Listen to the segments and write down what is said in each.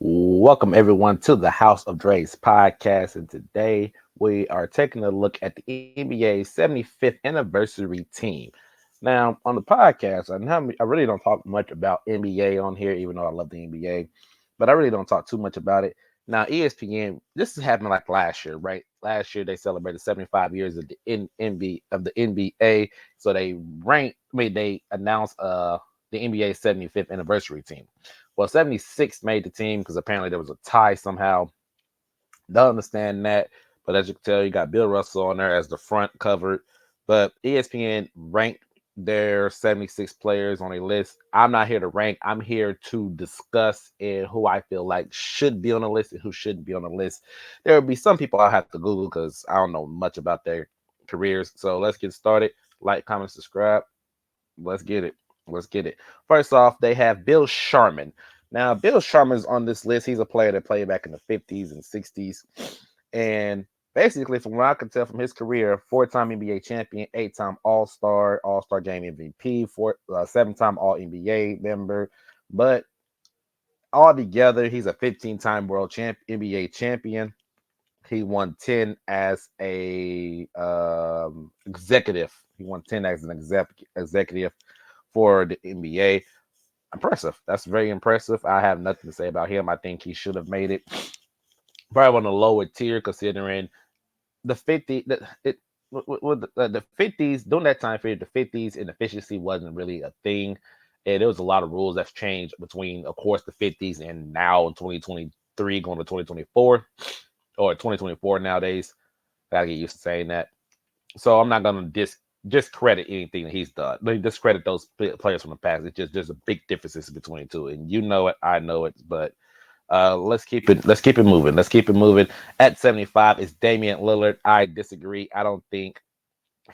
Welcome everyone to the House of Dre's podcast, and today we are taking a look at the NBA 75th anniversary team. Now, on the podcast, I really don't talk much about NBA on here, even though I love the NBA, but I really don't talk too much about it. Now, ESPN, this has happened like last year, right? Last year they celebrated 75 years of the NBA, so they announced the NBA 75th anniversary team. Well, 76 made the team because apparently there was a tie somehow. Don't understand that. But as you can tell, you got Bill Russell on there as the front covered. But ESPN ranked their 76 players on a list. I'm not here to rank. I'm here to discuss and who I feel like should be on the list and who shouldn't be on the list. There will be some people I'll have to Google because I don't know much about their careers. So let's get started. Like, comment, subscribe. Let's get it. Let's get it. First off, they have Bill Sharman. Now, Bill Sharman's on this list. He's a player that played back in the 50s and 60s. And basically, from what I can tell from his career, four-time NBA champion, eight-time All-Star, All-Star Game MVP, seven-time All-NBA member. But altogether, he's a 15-time World NBA champion. He won 10 as a executive. He won 10 as an executive for the NBA. Impressive. That's very impressive. I have nothing to say about him. I think he should have made it. Probably on the lower tier, considering the 50. The 50s during that time period, the 50s and efficiency wasn't really a thing, and there was a lot of rules that's changed between, of course, the 50s and now in 2023 going to 2024 or 2024 nowadays. Gotta get used to saying that. So I'm not gonna discredit anything that he's done. Like, discredit those players from the past. It's just there's a big differences between the two, and you know it, I know it. But let's keep it moving. Let's keep it moving. At 75 is Damian Lillard. I disagree. I don't think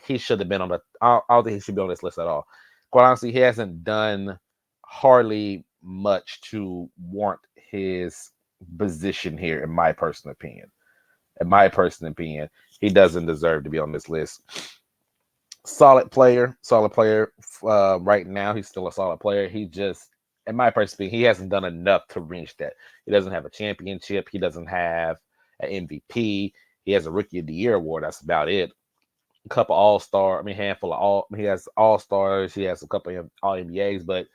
he should have been on the. I don't think he should be on this list at all. Quite honestly, he hasn't done hardly much to warrant his position here, in my personal opinion. In my personal opinion, he doesn't deserve to be on this list. Solid player. Right now, he's still a solid player. He just, in my perspective, he hasn't done enough to reach that. He doesn't have a championship. He doesn't have an MVP. He has a Rookie of the Year award. That's about it. A couple All Star. I mean, handful of all. He has All Stars. He has a couple of All NBAs. But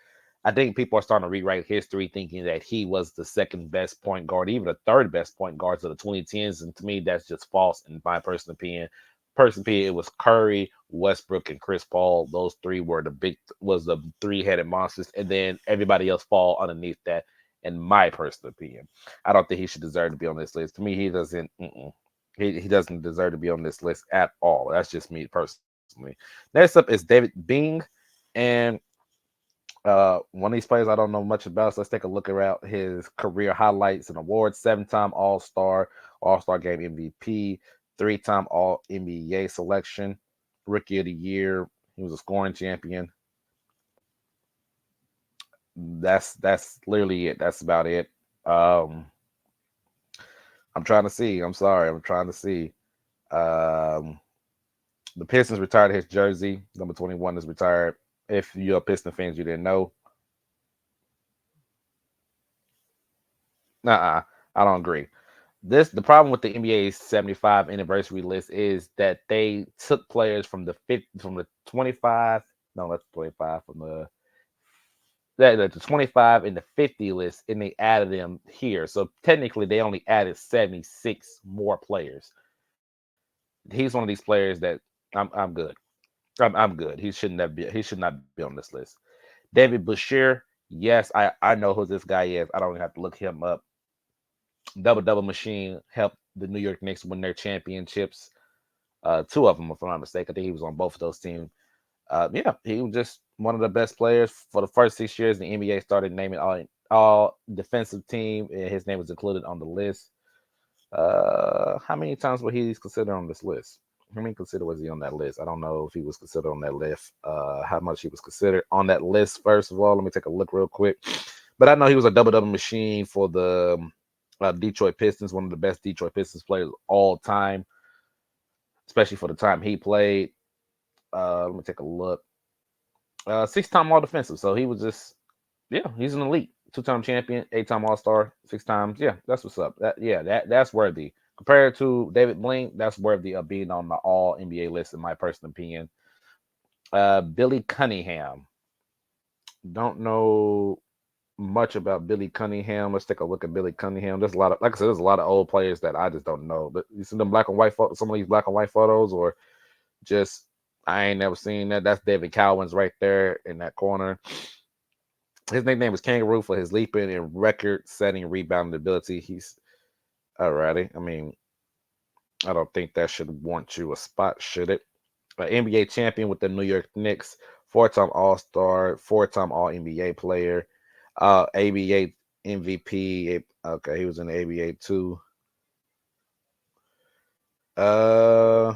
I think people are starting to rewrite history, thinking that he was the second best point guard, even the third best point guards of the 2010s. And to me, that's just false, in my personal opinion. It was Curry, Westbrook, and Chris Paul. Those three were the three-headed monsters, and then everybody else fall underneath that. In my personal opinion, I don't think he should deserve to be on this list. To me, he doesn't. He doesn't deserve to be on this list at all. That's just me personally. Next up is David Bing, and one of these players I don't know much about. So let's take a look around his career highlights and awards. Seven-time All-Star, All-Star Game MVP, three-time All NBA selection, Rookie of the Year. He was a scoring champion. That's literally it. That's about it. Um, I'm trying to see. I'm sorry. I'm trying to see. Um, the Pistons retired his jersey. Number 21 is retired. If you're a Piston fans, you didn't know. Nah, I don't agree. The problem with the NBA's 75 anniversary list is that they took players from the 25, no, that's 25 from the 25 and the 50 list, and they added them here. So technically, they only added 76 more players. He's one of these players that I'm good. I'm good. He should not be on this list. David Bashir, yes, I know who this guy is. I don't even have to look him up. Double machine helped the New York Knicks win their championships. Two of them, if I'm not mistaken. I think he was on both of those teams. Yeah, he was just one of the best players for the first 6 years. The NBA started naming all defensive team, and his name was included on the list. How many times was he considered on this list? How many consider was he on that list? I don't know if he was considered on that list. How much he was considered on that list? First of all, let me take a look real quick. But I know he was a double machine for the Detroit Pistons, one of the best Detroit Pistons players of all time, especially for the time he played. Let me take a look. Six-time All Defensive, so he was just, yeah, he's an elite. two-time champion, eight-time All-Star, six times. Yeah, that's what's up. That's worthy. Compared to David Bling, that's worthy of being on the All NBA list, in my personal opinion. Billy Cunningham. Don't know much about Billy Cunningham. Let's take a look at Billy Cunningham. There's a lot of, like I said, there's a lot of old players that I just don't know. But you see them black and white photos, some of these black and white photos, or just I ain't never seen that. That's David Cowens right there in that corner. His nickname is Kangaroo for his leaping and record-setting rebounding ability. He's alrighty. I mean, I don't think that should warrant you a spot, should it? NBA champion with the New York Knicks, four-time All-Star, four-time All-NBA player, ABA MVP. Okay, he was in the ABA too. Uh,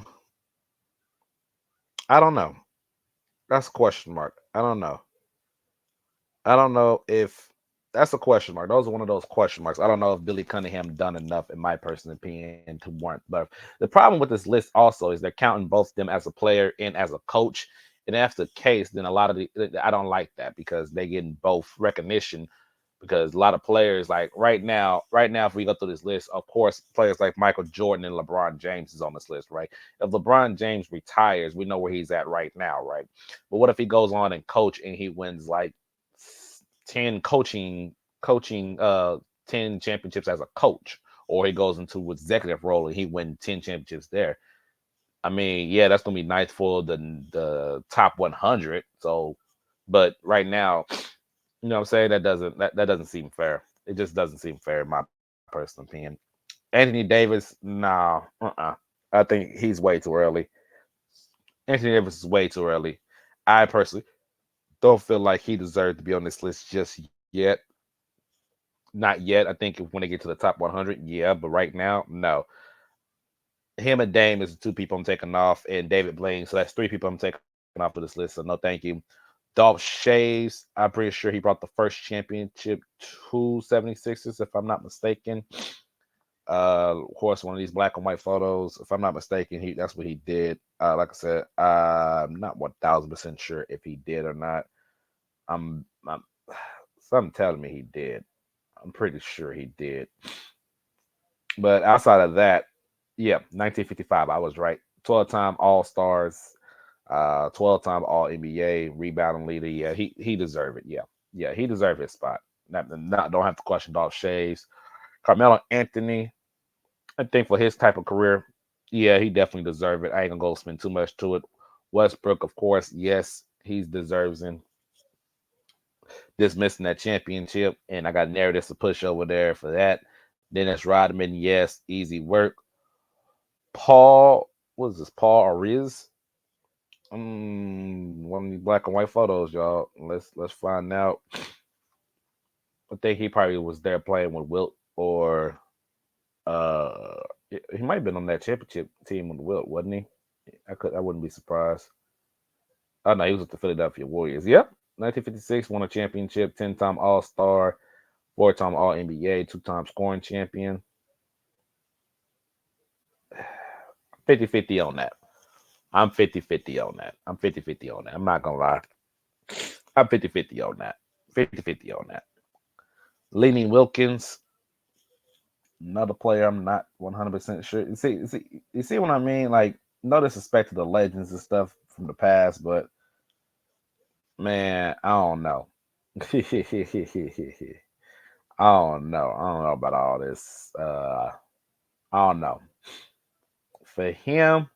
I don't know. That's a question mark. I don't know. I don't know if that's a question mark. Those are one of those question marks. I don't know if Billy Cunningham done enough, in my personal opinion, to warrant. But the problem with this list also is they're counting both them as a player and as a coach. And if that's the case, then a lot of the I don't like that because they getting both recognition. Because a lot of players, like right now, if we go through this list, of course, players like Michael Jordan and LeBron James is on this list, right? If LeBron James retires, we know where he's at right now, right? But what if he goes on and coach and he wins like 10 coaching 10 championships as a coach, or he goes into executive role and he wins 10 championships there? I mean, yeah, that's gonna be nice for the top 100. So, but right now, you know what I'm saying, that doesn't seem fair. It just doesn't seem fair in my personal opinion. Anthony Davis, nah, I think he's way too early. Anthony Davis is way too early. I personally don't feel like he deserves to be on this list just yet. Not yet. I think if when they get to the top 100, yeah, but right now, no. Him and Dame is the two people I'm taking off, and David Blaine. So that's three people I'm taking off of this list. So no, thank you. Dolph Shaves, I'm pretty sure he brought the first championship to 76ers, if I'm not mistaken. Of course, one of these black and white photos, if I'm not mistaken, that's what he did. Like I said, I'm not 1,000% sure if he did or not. I'm something telling me he did. I'm pretty sure he did. But outside of that, yeah, 1955, I was right. 12-time All Stars, 12-time All NBA rebounding leader. Yeah, he deserved it. Yeah, he deserved his spot. Not don't have to question Dolph Shaves. Carmelo Anthony, I think for his type of career, yeah, he definitely deserved it. I ain't gonna go spend too much to it. Westbrook, of course, yes, he's deserving. Just missing that championship, and I got narratives to push over there for that. Dennis Rodman, yes, easy work. Paul, what is this? Paul Ariz? One of these black and white photos, y'all. Let's find out. I think he probably was there playing with Wilt, or he might have been on that championship team with Wilt, wasn't he? I wouldn't be surprised. Oh no, he was with the Philadelphia Warriors. Yep, 1956 won a championship, 10-time All Star, four-time All NBA, two-time scoring champion. 50-50 on that. I'm 50-50 on that. I'm 50-50 on that. I'm not gonna lie. I'm 50-50 on that. 50-50 on that. Lenny Wilkins, another player I'm not 100% sure. You see what I mean? Like, no disrespect to the legends and stuff from the past, but man, I don't know. I don't know about all this. I don't know. For him,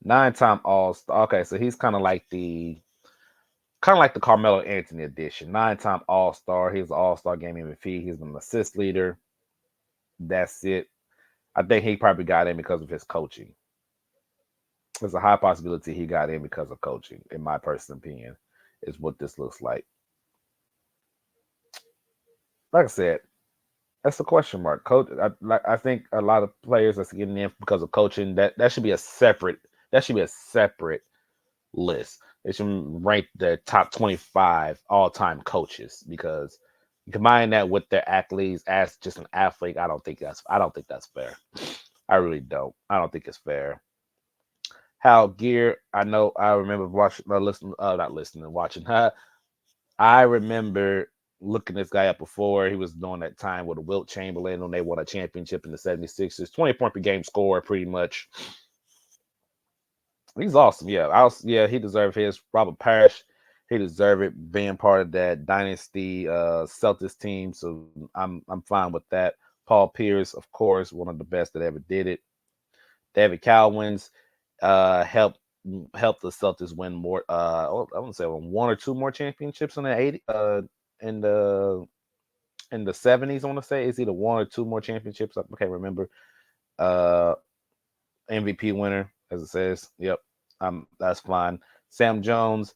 nine-time All Star. Okay, so he's kind of like the Carmelo Anthony edition. Nine-time All Star. He's an All Star game MVP. He's an assist leader. That's it. I think he probably got in because of his coaching. There's a high possibility he got in because of coaching, in my personal opinion, is what this looks like. Like I said, that's a question mark. Coach, I think a lot of players that's getting in because of coaching. That should be a separate. That should be a separate list. They should rank the top 25 all-time coaches because you combine that with their athletes as just an athlete. I don't think that's fair. I really don't. I don't think it's fair. Hal Gear, I know. I remember watching, listening, not listening, watching. I remember. looking this guy up before. He was doing that time with Wilt Chamberlain when they won a championship in the 76ers. 20 point per game score, pretty much. He's awesome. Yeah, yeah, he deserved his. Robert Parrish, he deserved it being part of that dynasty Celtics team. So I'm fine with that. Paul Pierce, of course, one of the best that ever did it. David Cowens helped the Celtics win more. I wouldn't say one or two more championships in the 80 in the in the 70s. I want to say it's either one or two more championships. I can't remember. Uh, MVP winner, as it says. Yep, that's fine. Sam Jones,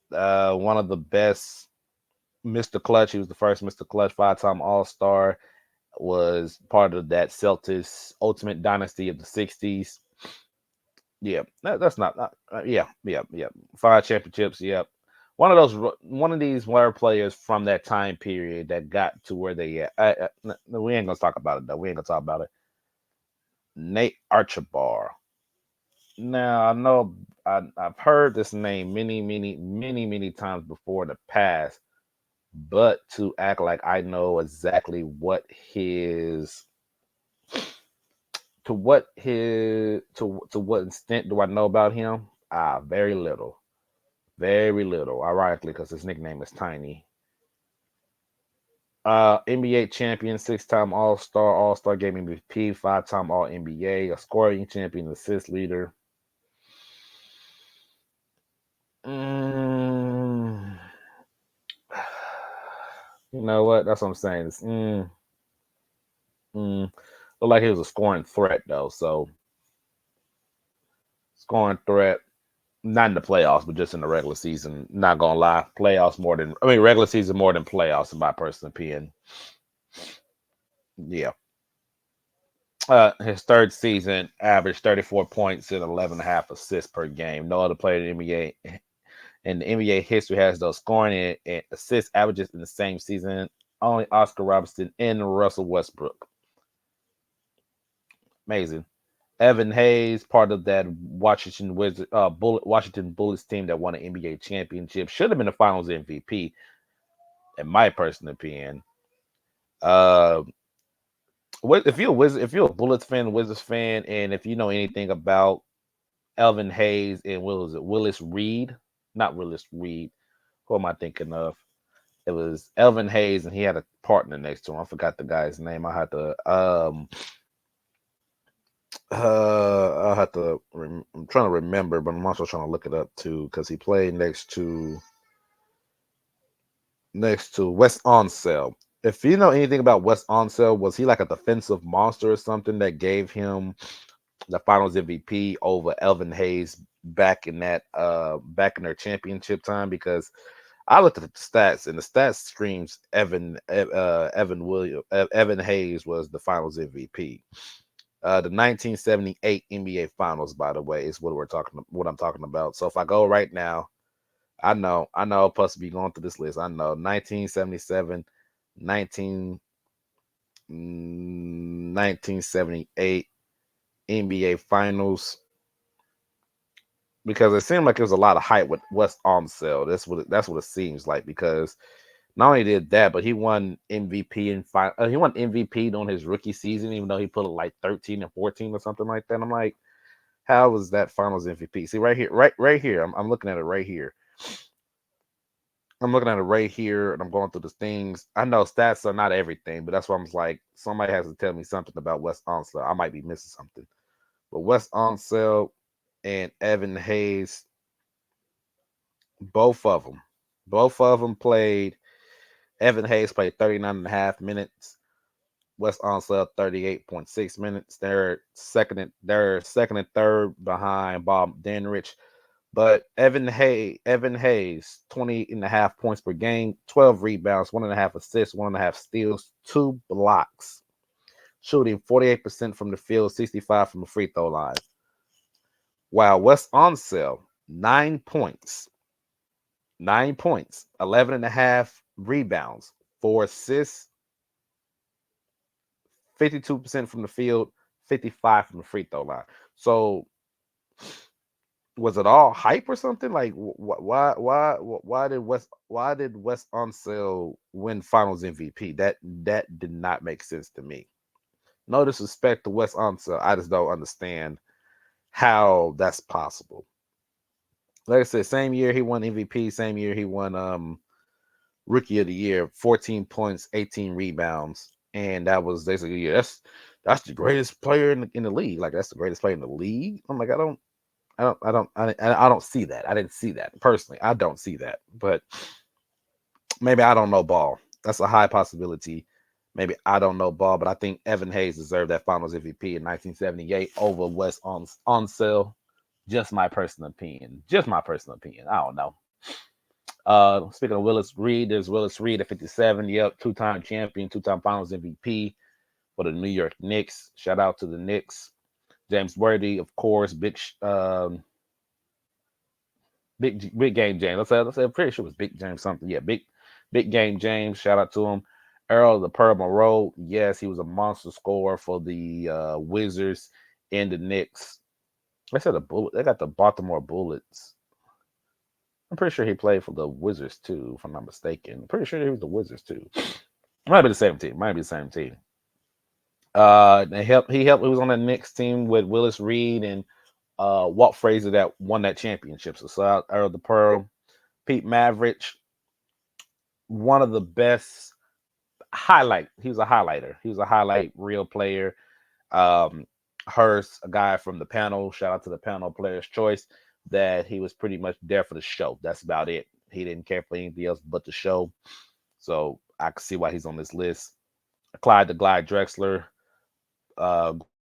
one of the best. Mr. Clutch, he was the first Mr. Clutch, 5-time All Star. Was part of that Celtics Ultimate Dynasty of the '60s. Yeah, that's not yeah. 5 championships. Yep. One of these were players from that time period that got to where they at. We ain't gonna talk about it though. We ain't gonna talk about it. Nate Archibald. Now I know I've heard this name many times before in the past, but to act like I know exactly what his to what extent do I know about him? Very little. Very little, ironically, because his nickname is Tiny. NBA champion, 6-time All Star Game MVP, 5-time All NBA, a scoring champion, assist leader. Mm, you know what? That's what I'm saying. Mm. Looked like he was a scoring threat though. So scoring threat, not in the playoffs, but just in the regular season. Not gonna lie, playoffs more than regular season more than playoffs in my personal opinion. Yeah. His third season averaged 34 points and 11.5 assists per game. No other player in the NBA history has those scoring and assist averages in the same season. Only Oscar Robertson and Russell Westbrook. Amazing. Evan Hayes, part of that Washington Bullets team that won an NBA championship, should have been the Finals MVP, in my personal opinion. Uh, if you're a Bullets fan, Wizards fan, and if you know anything about Elvin Hayes and Willis Reed, not Willis Reed. Who am I thinking of? It was Elvin Hayes, and he had a partner next to him. I forgot the guy's name. I had to. I'm trying to remember, but I'm also trying to look it up too because he played next to Wes Onsell. If you know anything about Wes Onsell, was he like a defensive monster or something that gave him the Finals MVP over Elvin Hayes back in their championship time? Because I looked at the stats, and the stats streams Evan Hayes was the Finals MVP. The 1978 NBA Finals, by the way, is what I'm talking about. So if I go right now, I know, plus be going through this list. I know 1977, 19, 1978 NBA Finals because it seemed like there was a lot of hype with Wes Onsell. That's what it seems like because not only did that, but he won MVP he won MVP on his rookie season, even though he put it like 13 and 14 or something like that. I'm like, how was that Finals MVP? See right here, right here. I'm looking at it right here. I'm looking at it right here, and I'm going through the things. I know stats are not everything, but that's why I'm like, somebody has to tell me something about Wes Onsell. I might be missing something. But Wes Onsell and Evan Hayes, both of them, played. Evan Hayes played 39.5 minutes. Wes Onsell 38.6 minutes. They're second and third behind Bob Denrich. But Evan Hayes, 20 and a half points per game, 12 rebounds, 1.5 assists, 1.5 steals, 2 blocks, shooting 48% from the field, 65 from the free throw line. While Wes Onsell, 9 points, 11 and a half rebounds, 4 assists, 52% from the field, 55 from the free throw line. So Was it all hype or something? Like, why did Wes Unseld win Finals MVP? That did not make sense to me. No disrespect to Wes Unseld, I just don't understand how that's possible. Like I said, same year he won MVP, same year he won Rookie of the Year, 14 points, 18 rebounds, and that was basically yeah, that's the greatest player in the league. Like that's the greatest player in the league. I'm like I don't see that. I didn't see that personally. I don't see that, but maybe I don't know ball. That's a high possibility. Maybe I don't know ball, but I think Evan Hayes deserved that Finals MVP in 1978 over Wes on sale. Just my personal opinion. Just my personal opinion. I don't know. Speaking of Willis Reed, there's Willis Reed at 57. Yep, two-time champion, two-time Finals MVP for the New York Knicks. Shout out to the Knicks. James Worthy, of course, big game James. Let's say I'm pretty sure it was Big James something. Yeah, big game James. Shout out to him. Earl the Pearl Monroe. Yes, he was a monster scorer for the Wizards and the Knicks. They said the bullet. They got the Baltimore Bullets. I'm pretty sure he played for the Wizards too, if I'm not mistaken. I'm pretty sure he was the Wizards too. Might be the same team. Might be the same team. He helped. He was on the Knicks team with Willis Reed and Walt Frazier that won that championship. So Earl the Pearl, Pete Maverick, one of the best highlight. He was a highlighter. He was a highlight real player. Um, Hurst, a guy from the panel. Shout out to the panel, Player's Choice. That he was pretty much there for the show. That's about it. He didn't care for anything else but the show. So I can see why he's on this list. Clyde the Glide Drexler,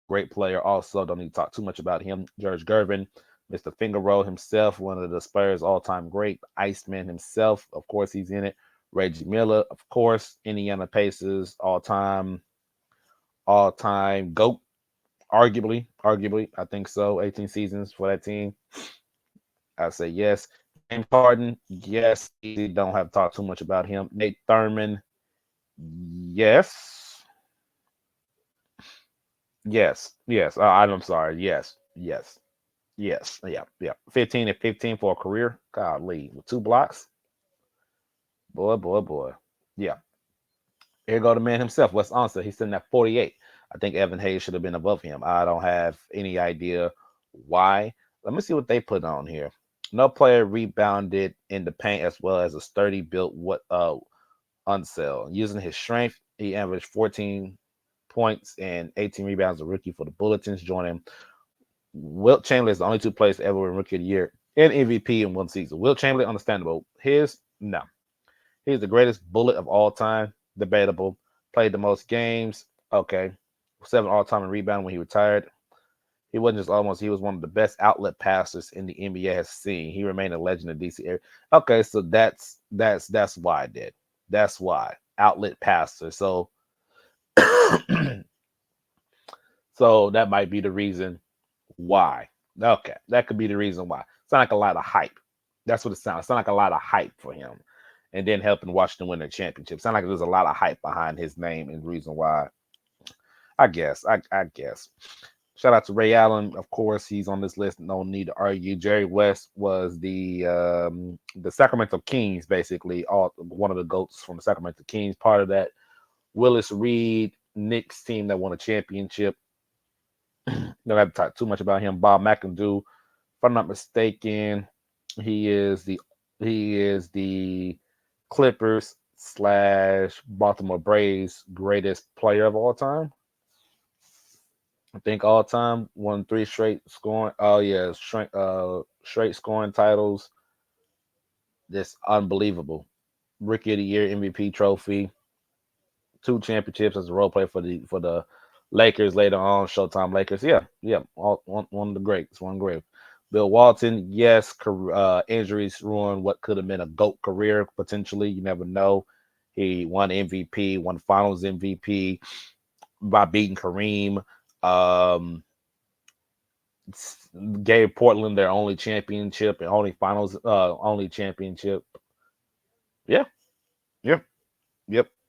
great player. Also, don't need to talk too much about him. George Gervin, Mr. Finger Roll himself, one of the Spurs all-time great. Iceman himself, of course, he's in it. Reggie Miller, of course, Indiana Pacers all-time GOAT. Arguably, I think so. 18 seasons for that team. I say yes. James Harden, yes. Easy. Don't have to talk too much about him. Nate Thurman, yes. Yes. I'm sorry. Yes. Yeah. 15 and 15 for a career. Golly, with 2 blocks. Boy. Yeah. Here go the man himself, Wes Unseld. He's sitting at 48. I think Evan Hayes should have been above him. I don't have any idea why. Let me see what they put on here. No player rebounded in the paint as well as a sturdy built Unseld. Using his strength, he averaged 14 points and 18 rebounds a rookie for the Bulletins, joining Wilt Chamberlain is the only 2 players to ever win Rookie of the Year and MVP in one season. Wilt Chamberlain, understandable. No. He's the greatest Bullet of all time. Debatable. Played the most games. Okay. 7 all-time in rebound when he retired. He wasn't just almost. He was one of the best outlet passers in the NBA has seen. He remained a legend in DC area. Okay, so that's why I did. That's why outlet passer. So so that might be the reason why. Okay, that could be the reason why. Sound like a lot of hype. That's what it sounds. Sound like a lot of hype for him, and then helping Washington win the championship. Sound like there's a lot of hype behind his name and reason why. I guess. I guess. Shout out to Ray Allen, of course. He's on this list. No need to argue. Jerry West was the Sacramento Kings, basically, all one of the goats from the Sacramento Kings. Part of that Willis Reed Knicks team that won a championship. Don't have to talk too much about him. Bob McAdoo, if I'm not mistaken, he is the Clippers slash Baltimore Braves greatest player of all time. I think all time won 3 straight scoring. Oh yeah, straight scoring titles. That's unbelievable. Rookie of the Year, MVP trophy, 2 championships as a role player for the Lakers later on. Showtime Lakers. Yeah. One of the greats. One great. Bill Walton. Yes, injuries ruined what could have been a GOAT career potentially. You never know. He won MVP, won Finals MVP by beating Kareem. Um, Gave Portland their only championship and only championship. Yeah, yep,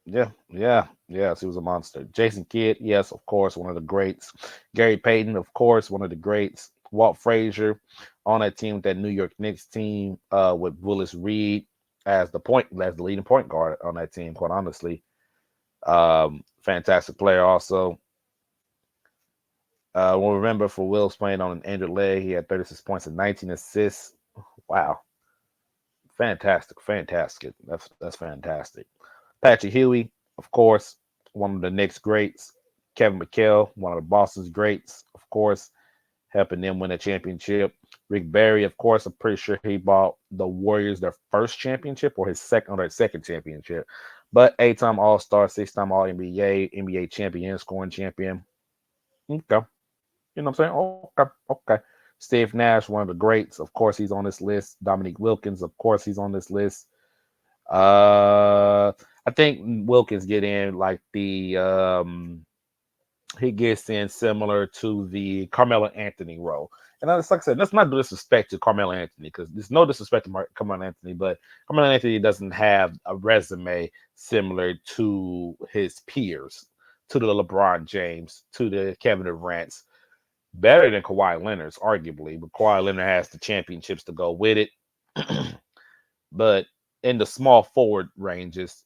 yes, he was a monster. Jason Kidd, yes, of course, one of the greats. Gary Payton, of course, one of the greats. Walt Frazier on that team, that New York Knicks team, with Willis Reed as the leading point guard on that team. Quite honestly, fantastic player. Also, we'll remember for Wills playing on an injured leg, he had 36 points and 19 assists. Wow, fantastic, fantastic. That's fantastic. Patrick Huey, of course, one of the Knicks greats. Kevin McHale, one of the Boston's greats, of course, helping them win a championship. Rick Barry, of course, I'm pretty sure he bought the Warriors their first championship or their second championship. But 8-time All-Star, 6-time All-NBA, NBA champion, scoring champion. Okay. You know what I'm saying? Okay. Okay. Steve Nash, one of the greats. Of course, he's on this list. Dominique Wilkins, of course, he's on this list. I think Wilkins get in like he gets in similar to the Carmelo Anthony role. And that's like I said, that's not disrespect to Carmelo Anthony because there's no disrespect to Carmelo Anthony, but Carmelo Anthony doesn't have a resume similar to his peers, to the LeBron James, to the Kevin Durant's. Better than Kawhi Leonard's, arguably, but Kawhi Leonard has the championships to go with it. But in the small forward ranges,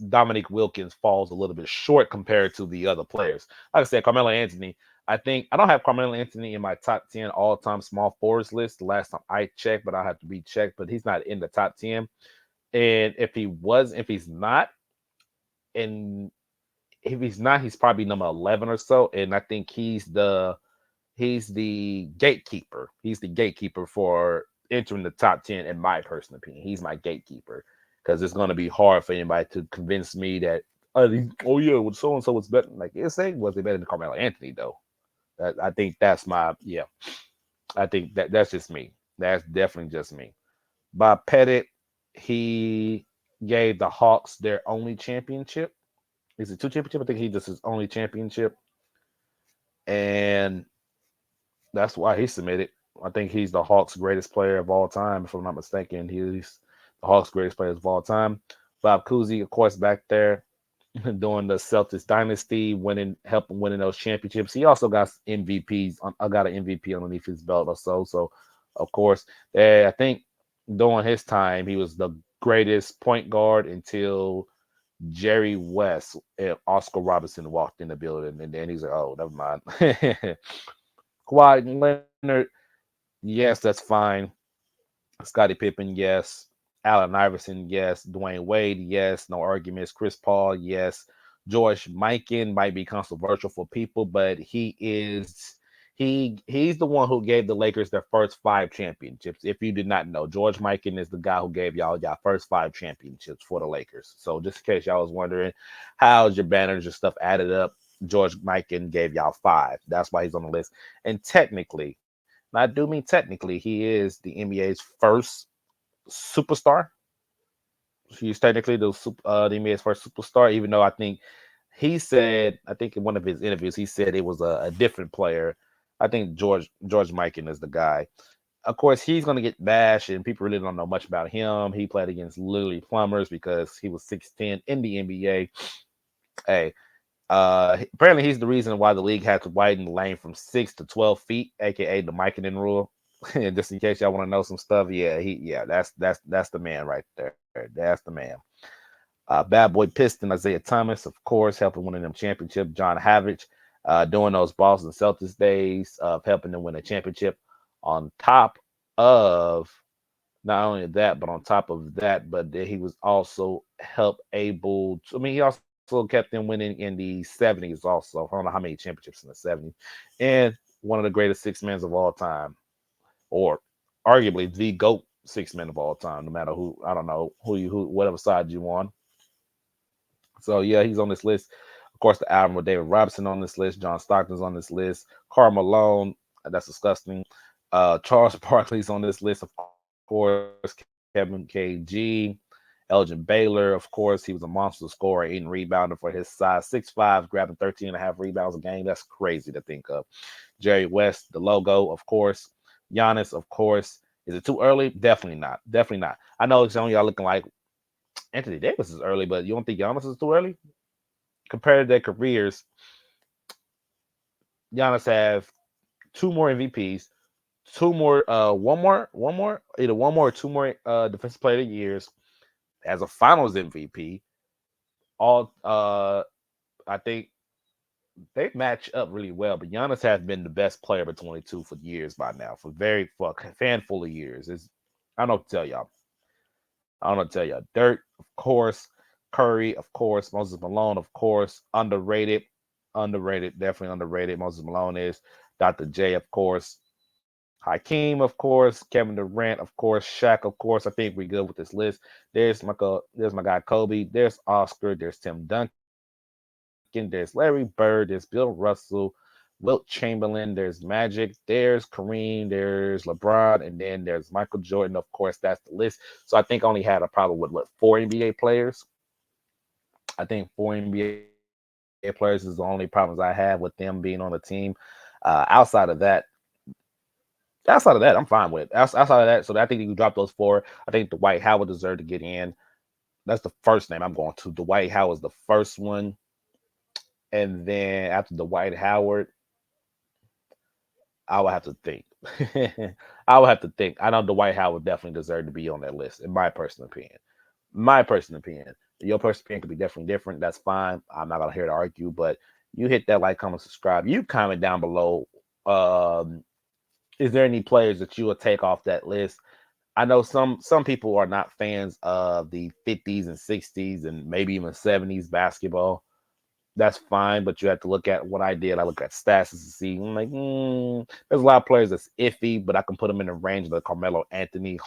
Dominique Wilkins falls a little bit short compared to the other players. Like I said, Carmelo Anthony, I think I don't have Carmelo Anthony in my top 10 all-time small forwards list the last time I checked, but I have to recheck. But he's not in the top 10. And if he's not, and if he's not, he's probably number 11 or so. And I think he's the gatekeeper. He's the gatekeeper for entering the top 10, in my personal opinion. He's my gatekeeper because it's going to be hard for anybody to convince me that, oh yeah, well, so and so was better. Like, it's saying, was they better than Carmelo Anthony, though? I think that's yeah. I think that's just me. That's definitely just me. Bob Pettit, he gave the Hawks their only championship. Is it two championship? I think he just his only championship. And that's why he submitted. I think he's the Hawks' greatest player of all time, if I'm not mistaken. He's the Hawks' greatest players of all time. Bob Cousy, of course, back there during the Celtics dynasty, helping winning those championships. He also got MVPs. I got an MVP underneath his belt or so. So, of course, I think during his time, he was the greatest point guard until Jerry West and Oscar Robertson walked in the building, and then he's like, "Oh, never mind." Kawhi Leonard, yes, that's fine. Scottie Pippen, yes. Allen Iverson, yes. Dwayne Wade, yes. No arguments. Chris Paul, yes. George Mikan might be controversial for people, but he's the one who gave the Lakers their first 5 championships. If you did not know, George Mikan is the guy who gave y'all first 5 championships for the Lakers. So just in case y'all was wondering, how's your banners and stuff added up? George Mikan gave y'all 5. That's why he's on the list. And technically, and I do mean technically, he is the NBA's first superstar. He's technically the NBA's first superstar, even though I think I think in one of his interviews, he said it was a different player. I think George Mikan is the guy. Of course, he's going to get bashed, and people really don't know much about him. He played against literally plumbers because he was 6'10" in the NBA. Hey, apparently he's the reason why the league had to widen the lane from 6 to 12 feet, aka the Mikan rule. Just in case y'all want to know some stuff, that's the man right there. That's the man. Bad Boy Piston, Isaiah Thomas, of course, helping winning them championship. John Havich, doing those Boston Celtics days of helping them win a championship. On top of not only that, but on top of that, but he was also he also kept them winning in the 70s also. I don't know how many championships in the 70s. And one of the greatest 6 men of all time, or arguably the GOAT 6 men of all time, no matter who, I don't know, whatever side you on. So yeah, he's on this list. Of course, the Admiral David Robinson on this list. John Stockton's on this list. Karl Malone, that's disgusting. Charles Barkley's on this list, of course. Kevin KG, Elgin Baylor, of course. He was a monster scorer, 8 rebounder for his size. 6'5", grabbing 13.5 rebounds a game. That's crazy to think of. Jerry West, the logo, of course. Giannis, of course. Is it too early? Definitely not. Definitely not. I know some of y'all looking like Anthony Davis is early, but you don't think Giannis is too early? Compared to their careers, Giannis have 2 more MVPs, either one more or two more defensive player of the years as a finals MVP. All I think they match up really well, but Giannis has been the best player of 22 for years by now, for a handful of years. I don't know what to tell y'all. I don't know what to tell y'all. Dirk, of course, Curry, of course, Moses Malone, of course, underrated, definitely underrated. Moses Malone is Dr. J, of course, Hakeem, of course, Kevin Durant, of course, Shaq, of course. I think we're good with this list. There's my guy Kobe. There's Oscar. There's Tim Duncan. There's Larry Bird. There's Bill Russell. Wilt Chamberlain. There's Magic. There's Kareem. There's LeBron, and then there's Michael Jordan. Of course, that's the list. So I think I only had a problem with four NBA players. I think four NBA players is the only problems I have with them being on the team. Outside of that, I'm fine with. Outside of that, so I think you can drop those four. I think Dwight Howard deserved to get in. That's the first name I'm going to. Dwight Howard's the first one, and then after Dwight Howard, I would have to think. I would have to think. I know Dwight Howard definitely deserved to be on that list, in my personal opinion. My personal opinion. Your personal opinion could be definitely different. That's fine. I'm not gonna hear to argue, but you hit that like, comment, subscribe. You comment down below. Is there any players that you would take off that list? I know some people are not fans of the 50s and 60s and maybe even 70s basketball. That's fine, but you have to look at what I did. I look at stats to see. I'm like, there's a lot of players that's iffy, but I can put them in the range of the Carmelo Anthony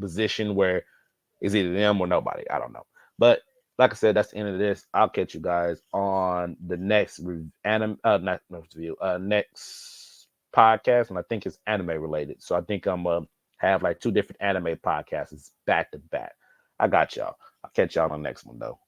position where it's either them or nobody. I don't know, but like I said, that's the end of this. I'll catch you guys on the next not review, next podcast, and I think it's anime related. So I think I'm have like two different anime podcasts back to back. I got y'all. I'll catch y'all on the next one though.